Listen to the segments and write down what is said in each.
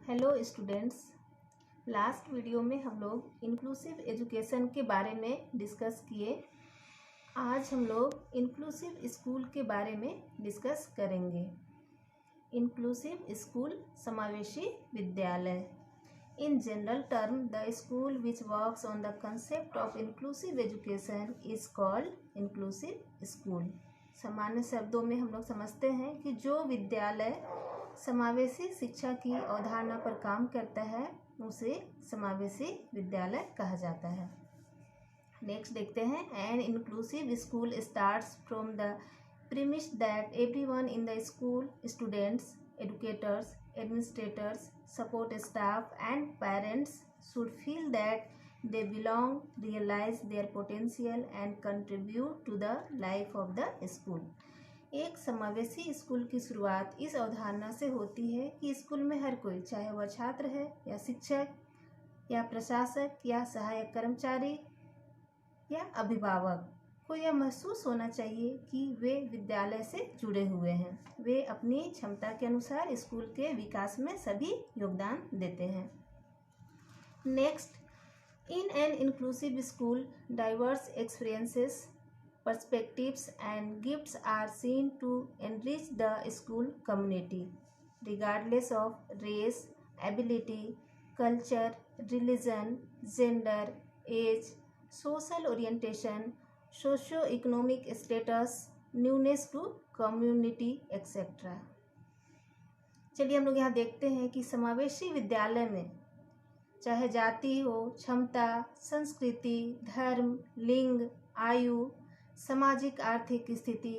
Hello students. Last video में हम लोग इंक्लूसिव एजुकेशन के बारे में डिस्कस किए। आज हम लोग इंक्लूसिव स्कूल के बारे में डिस्कस करेंगे। इंक्लूसिव स्कूल समावेशी विद्यालय। In general term the school which works on the concept of inclusive education is called inclusive school. सामान्य शब्दों में हम लोग समझते हैं कि जो विद्यालय समावेशी शिक्षा की अवधारणा पर काम करता है उसे समावेशी विद्यालय कहा जाता है। नेक्स्ट देखते हैं, an inclusive school starts from the premise that everyone in the school, students, educators, administrators, support staff and parents should feel that they belong, realize their potential and contribute to the life of the school। एक समावेशी school की शुरुआत इस अवधारणा से होती है कि स्कूल में हर कोई, चाहे वह छात्र है या शिक्षक या प्रशासक या सहायक कर्मचारी या अभिभावक को यह महसूस होना चाहिए कि वे विद्यालय से जुड़े हुए हैं। वे अपनी क्षमता के अनुसार स्कूल के विकास में सभी योगदान देते हैं। Next, in an inclusive school diverse experiences, perspectives and gifts are seen to enrich the school community regardless of race, ability, culture, religion, gender, age, social orientation, socio-economic status, newness to community etc। चलिए हम लोग यहाँ देखते हैं कि समावेशी विद्यालय में चाहे जाति हो, क्षमता, संस्कृति, धर्म, लिंग, आयु, सामाजिक आर्थिक स्थिति,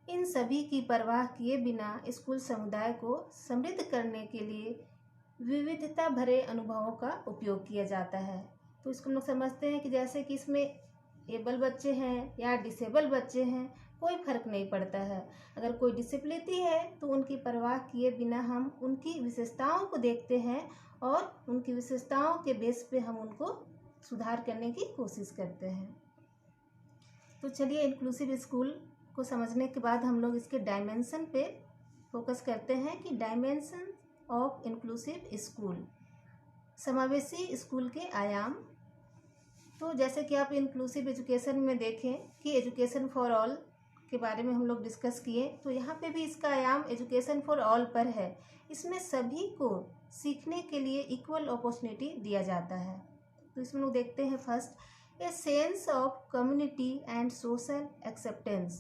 इन सभी की परवाह किए बिना स्कूल समुदाय को समृद्ध करने के लिए विविधता भरे अनुभवों का उपयोग किया जाता है। तो इसको हम लोग समझते हैं कि जैसे कि इसमें एबल बच्चे हैं या डिसेबल बच्चे हैं, कोई फर्क नहीं पड़ता है। अगर कोई डिसेबिलिटी है तो उनकी परवाह किए बिना हम उनकी विशेषताओं को देखते हैं और उनकी विशेषताओं के बेस पे हम उनको सुधार करने की कोशिश करते हैं। तो चलिए इंक्लूसिव स्कूल को समझने के बाद हम लोग इसके डायमेंशन पे फोकस करते हैं कि डायमेंशन ऑफ इंक्लूसिव स्कूल, समावेशी स्कूल के आयाम। तो जैसे कि आप इंक्लूसिव एजुकेशन में देखें कि एजुकेशन फॉर ऑल के बारे में हम लोग डिस्कस किए, तो यहाँ पे भी इसका आयाम एजुकेशन फॉर ऑल पर है। इसमें सभी को सीखने के लिए इक्वल अपॉर्चुनिटी दिया जाता है। तो इसमें लोग देखते हैं, first, a sense of community and social acceptance,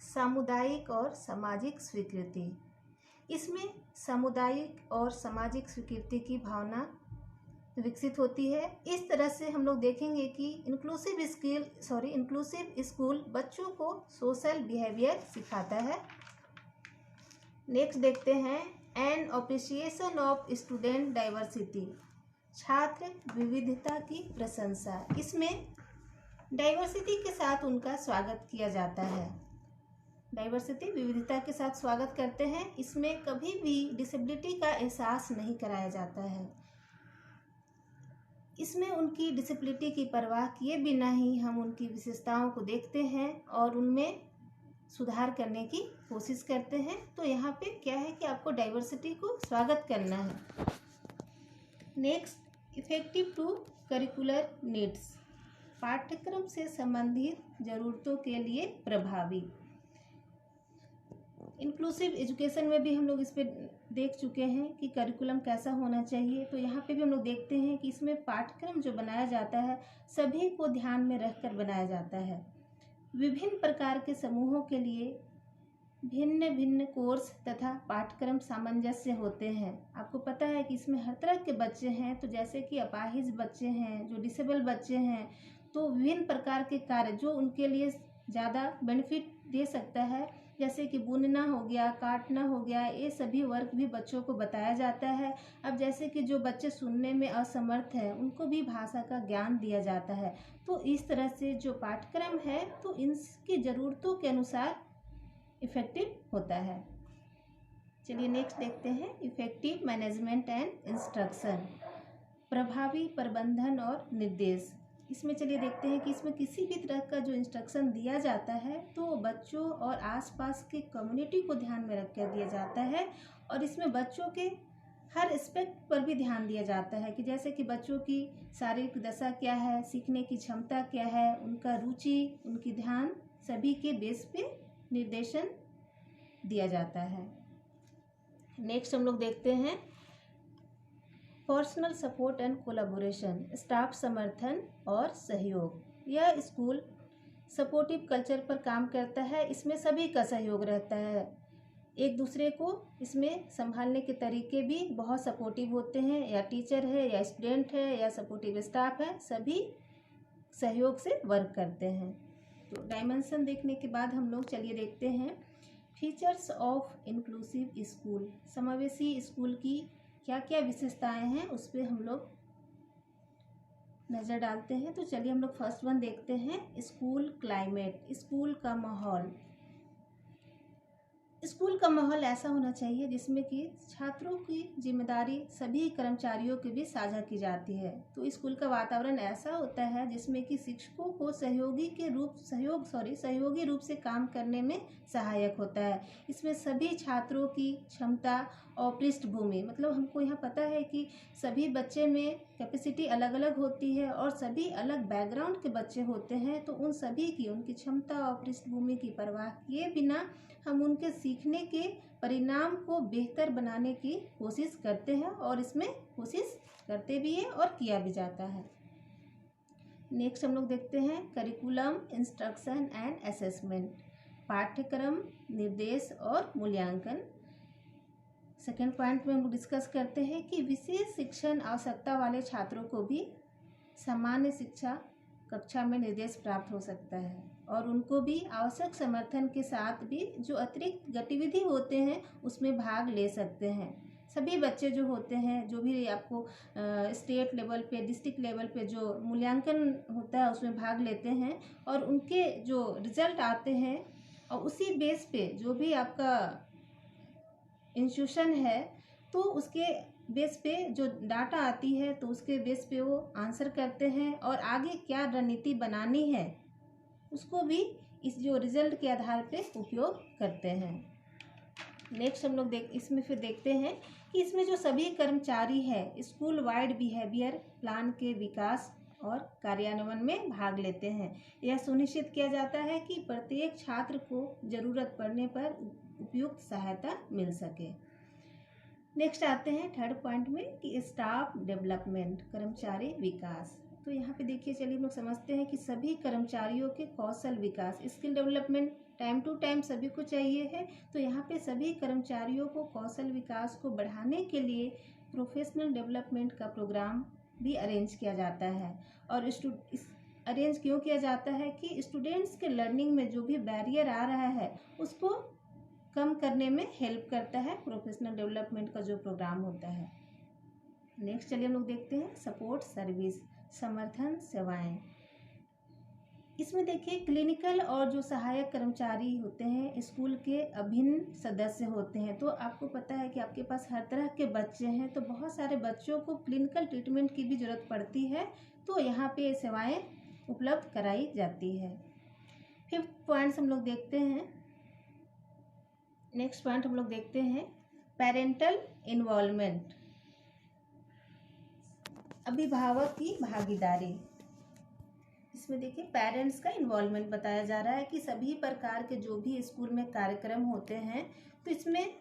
सामुदायिक और सामाजिक स्वीकृति। इसमें सामुदायिक और सामाजिक स्वीकृति की भावना विकसित होती है। इस तरह से हम लोग देखेंगे कि इंक्लूसिव स्कूल बच्चों को सोशल बिहेवियर सिखाता है। नेक्स्ट देखते हैं, an appreciation of student diversity, छात्र विविधता की प्रशंसा। इसमें डाइवर्सिटी के साथ उनका स्वागत किया जाता है। डाइवर्सिटी विविधता के साथ स्वागत करते हैं। इसमें कभी भी डिसेबिलिटी का एहसास नहीं कराया जाता है। इसमें उनकी डिसेबिलिटी की परवाह किए बिना ही हम उनकी विशेषताओं को देखते हैं और उनमें सुधार करने की कोशिश करते हैं। तो यहाँ पे क्या है कि आपको डाइवर्सिटी को स्वागत करना है। Next, effective to curricular needs, पाठ्यक्रम से संबंधित जरूरतों के लिए प्रभावी। इंक्लूसिव एजुकेशन में भी हम लोग इस पे देख चुके हैं कि करिकुलम कैसा होना चाहिए। तो यहाँ पे भी हम लोग देखते हैं कि इसमें पाठ्यक्रम जो बनाया जाता है सभी को ध्यान में रखकर बनाया जाता है। विभिन्न प्रकार के समूहों के लिए भिन्न भिन्न कोर्स तथा पाठ्यक्रम सामंजस्य होते हैं। आपको पता है कि इसमें हर तरह के बच्चे हैं। तो जैसे कि अपाहिज बच्चे हैं, जो डिसेबल बच्चे हैं, तो विभिन्न प्रकार के कार्य जो उनके लिए ज़्यादा बेनिफिट दे सकता है, जैसे कि बुनना हो गया, काटना हो गया, ये सभी वर्क भी बच्चों को बताया जाता है। अब जैसे कि जो बच्चे सुनने में असमर्थ हैं उनको भी भाषा का ज्ञान दिया जाता है। तो इस तरह से जो पाठ्यक्रम है तो इनकी ज़रूरतों के अनुसार इफेक्टिव होता है। चलिए नेक्स्ट देखते हैं, इफेक्टिव मैनेजमेंट एंड इंस्ट्रक्शन, प्रभावी प्रबंधन और निर्देश। इसमें चलिए देखते हैं कि इसमें किसी भी तरह का जो इंस्ट्रक्शन दिया जाता है तो बच्चों और आसपास के कम्युनिटी को ध्यान में रखकर दिया जाता है और इसमें बच्चों के हर एस्पेक्ट पर भी ध्यान दिया जाता है कि जैसे कि बच्चों की शारीरिक दशा क्या है, सीखने की क्षमता क्या है, उनका रुचि, उनकी ध्यान, सभी के बेस पे निर्देशन दिया जाता है। नेक्स्ट हम लोग देखते हैं personal support and collaboration, staff समर्थन और सहयोग। यह स्कूल सपोर्टिव कल्चर पर काम करता है। इसमें सभी का सहयोग रहता है, एक दूसरे को इसमें संभालने के तरीके भी बहुत सपोर्टिव होते हैं, या टीचर है या स्टूडेंट है या सपोर्टिव स्टाफ है, सभी सहयोग से वर्क करते हैं। तो डायमेंशन देखने के बाद हम लोग चलिए देखते हैं फीचर्स ऑफ इंक्लूसिव स्कूल। समावेशी स्कूल की क्या क्या विशेषताएं हैं उस पर हम लोग नज़र डालते हैं। तो चलिए हम लोग फर्स्ट वन देखते हैं, स्कूल क्लाइमेट, स्कूल का माहौल। स्कूल का माहौल ऐसा होना चाहिए जिसमें कि छात्रों की जिम्मेदारी सभी कर्मचारियों के बीच साझा की जाती है। तो स्कूल का वातावरण ऐसा होता है जिसमें कि शिक्षकों को सहयोगी रूप से काम करने में सहायक होता है। इसमें सभी छात्रों की क्षमता और पृष्ठभूमि, मतलब हमको यहाँ पता है कि सभी बच्चे में कैपेसिटी अलग अलग होती है और सभी अलग बैकग्राउंड के बच्चे होते हैं। तो उन सभी की, उनकी क्षमता और पृष्ठभूमि की परवाह किए बिना हम उनके सीखने के परिणाम को बेहतर बनाने की कोशिश करते हैं, और इसमें कोशिश करते भी हैं और किया भी जाता है। नेक्स्ट हम लोग देखते हैं करिकुलम, इंस्ट्रक्शन एंड असेसमेंट, पाठ्यक्रम, निर्देश और मूल्यांकन। सेकेंड पॉइंट में हम लोग डिस्कस करते हैं कि विशेष शिक्षण आवश्यकता वाले छात्रों को भी सामान्य शिक्षा कक्षा में निर्देश प्राप्त हो सकता है, और उनको भी आवश्यक समर्थन के साथ भी जो अतिरिक्त गतिविधि होते हैं उसमें भाग ले सकते हैं। सभी बच्चे जो होते हैं, जो भी आपको स्टेट लेवल पे, डिस्ट्रिक्ट लेवल पे जो मूल्यांकन होता है उसमें भाग लेते हैं, और उनके जो रिजल्ट आते हैं और उसी बेस पे जो भी आपका इंस्टीट्यूशन है तो उसके बेस पे जो डाटा आती है तो उसके बेस पे वो आंसर करते हैं, और आगे क्या रणनीति बनानी है उसको भी इस जो रिजल्ट के आधार पे उपयोग करते हैं। नेक्स्ट हम लोग इसमें फिर देखते हैं कि इसमें जो सभी कर्मचारी है स्कूल वाइड बिहेवियर प्लान के विकास और कार्यान्वयन में भाग लेते हैं। यह सुनिश्चित किया जाता है कि प्रत्येक छात्र को जरूरत पड़ने पर उपयुक्त सहायता मिल सके। नेक्स्ट आते हैं थर्ड पॉइंट में कि स्टाफ डेवलपमेंट, कर्मचारी विकास। तो यहाँ पे देखिए, चलिए हम लोग समझते हैं कि सभी कर्मचारियों के कौशल विकास, skill development time to time सभी को चाहिए है। तो यहाँ पे सभी कर्मचारियों को कौशल विकास को बढ़ाने के लिए प्रोफेशनल डेवलपमेंट का प्रोग्राम भी अरेंज किया जाता है। और अरेंज क्यों किया जाता है कि स्टूडेंट्स के लर्निंग में जो भी बैरियर आ रहा है उसको कम करने में हेल्प करता है प्रोफेशनल डेवलपमेंट का जो प्रोग्राम होता है। नेक्स्ट चलिए हम लोग देखते हैं सपोर्ट सर्विस, समर्थन सेवाएं। इसमें देखिए क्लिनिकल और जो सहायक कर्मचारी होते हैं स्कूल के अभिन्न सदस्य होते हैं। तो आपको पता है कि आपके पास हर तरह के बच्चे हैं, तो बहुत सारे बच्चों को क्लिनिकल ट्रीटमेंट की भी ज़रूरत पड़ती है, तो यहाँ पे सेवाएं उपलब्ध कराई जाती है। फिफ्थ पॉइंट्स हम लोग देखते हैं, नेक्स्ट पॉइंट हम लोग देखते हैं पेरेंटल इन्वॉल्वमेंट, अभिभावक की भागीदारी। इसमें देखिए पेरेंट्स का इन्वॉल्वमेंट बताया जा रहा है कि सभी प्रकार के जो भी स्कूल में कार्यक्रम होते हैं तो इसमें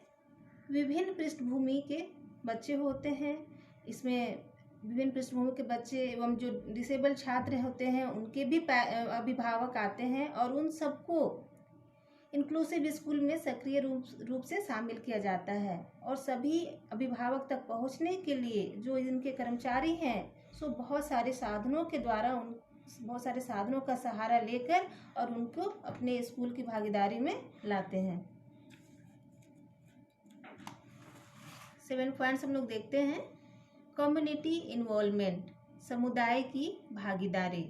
विभिन्न पृष्ठभूमि के बच्चे होते हैं। इसमें विभिन्न पृष्ठभूमि के बच्चे एवं जो डिसेबल छात्र होते हैं उनके भी अभिभावक आते हैं, और उन सबको इंक्लूसिव स्कूल में सक्रिय रूप से शामिल किया जाता है। और सभी अभिभावक तक पहुंचने के लिए जो इनके कर्मचारी हैं सो बहुत सारे साधनों के द्वारा बहुत सारे साधनों का सहारा लेकर और उनको अपने स्कूल की भागीदारी में लाते हैं। 7 पॉइंट्स हम लोग देखते हैं कम्युनिटी इन्वॉल्वमेंट, समुदाय की भागीदारी।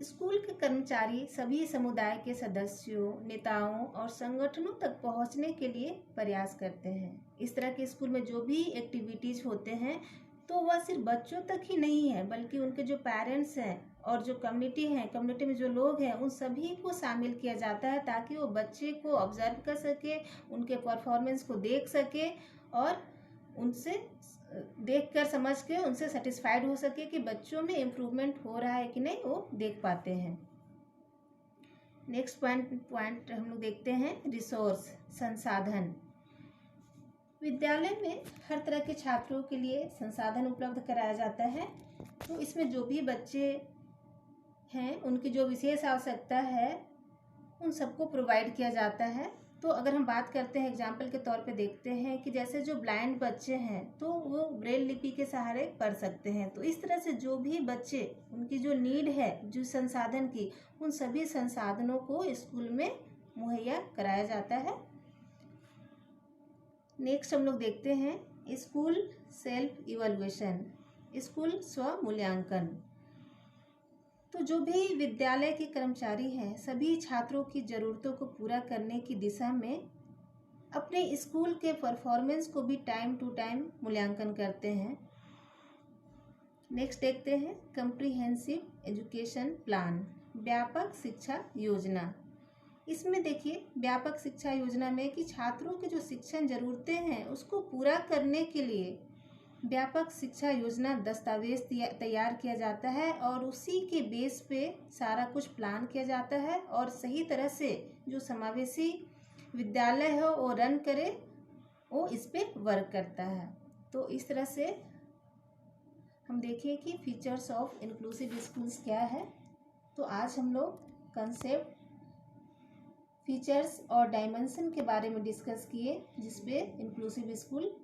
स्कूल के कर्मचारी सभी समुदाय के सदस्यों, नेताओं और संगठनों तक पहुंचने के लिए प्रयास करते हैं। इस तरह के स्कूल में जो भी एक्टिविटीज होते हैं तो वह सिर्फ बच्चों तक ही नहीं है, बल्कि उनके जो पेरेंट्स हैं और जो कम्युनिटी है, कम्युनिटी में जो लोग हैं उन सभी को शामिल किया जाता है ताकि वो बच्चे को ऑब्जर्व कर सके, उनके परफॉर्मेंस को देख सके और उनसे देखकर समझ के उनसे सेटिस्फाइड हो सके कि बच्चों में इम्प्रूवमेंट हो रहा है कि नहीं, वो देख पाते हैं। नेक्स्ट पॉइंट हम लोग देखते हैं रिसोर्स, संसाधन। विद्यालय में हर तरह के छात्रों के लिए संसाधन उपलब्ध कराया जाता है। तो इसमें जो भी बच्चे हैं उनकी जो विशेष आवश्यकता है उन सबको प्रोवाइड किया जाता है। तो अगर हम बात करते हैं, एग्जाम्पल के तौर पे देखते हैं कि जैसे जो ब्लाइंड बच्चे हैं तो वो ब्रेल लिपि के सहारे पढ़ सकते हैं। तो इस तरह से जो भी बच्चे, उनकी जो नीड है जो संसाधन की, उन सभी संसाधनों को स्कूल में मुहैया कराया जाता है। नेक्स्ट हम लोग देखते हैं स्कूल सेल्फ इवैल्यूएशन, स्कूल स्व मूल्यांकन। तो जो भी विद्यालय के कर्मचारी हैं सभी छात्रों की ज़रूरतों को पूरा करने की दिशा में अपने स्कूल के परफॉर्मेंस को भी टाइम टू टाइम मूल्यांकन करते हैं। नेक्स्ट देखते हैं कम्प्रिहेंसिव एजुकेशन प्लान, व्यापक शिक्षा योजना। इसमें देखिए व्यापक शिक्षा योजना में कि छात्रों की जो शिक्षण ज़रूरतें हैं उसको पूरा करने के लिए व्यापक शिक्षा योजना दस्तावेज तैयार किया जाता है और उसी के बेस पे सारा कुछ प्लान किया जाता है और सही तरह से जो समावेशी विद्यालय है वो रन करे, वो इस पे वर्क करता है। तो इस तरह से हम देखिए कि फीचर्स ऑफ इंक्लूसिव स्कूल्स क्या है। तो आज हम लोग कंसेप्ट, फीचर्स और डायमेंशन के बारे में डिस्कस किए जिसपे इंक्लूसिव स्कूल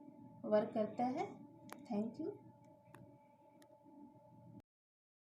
वर्क करता है। Thank you.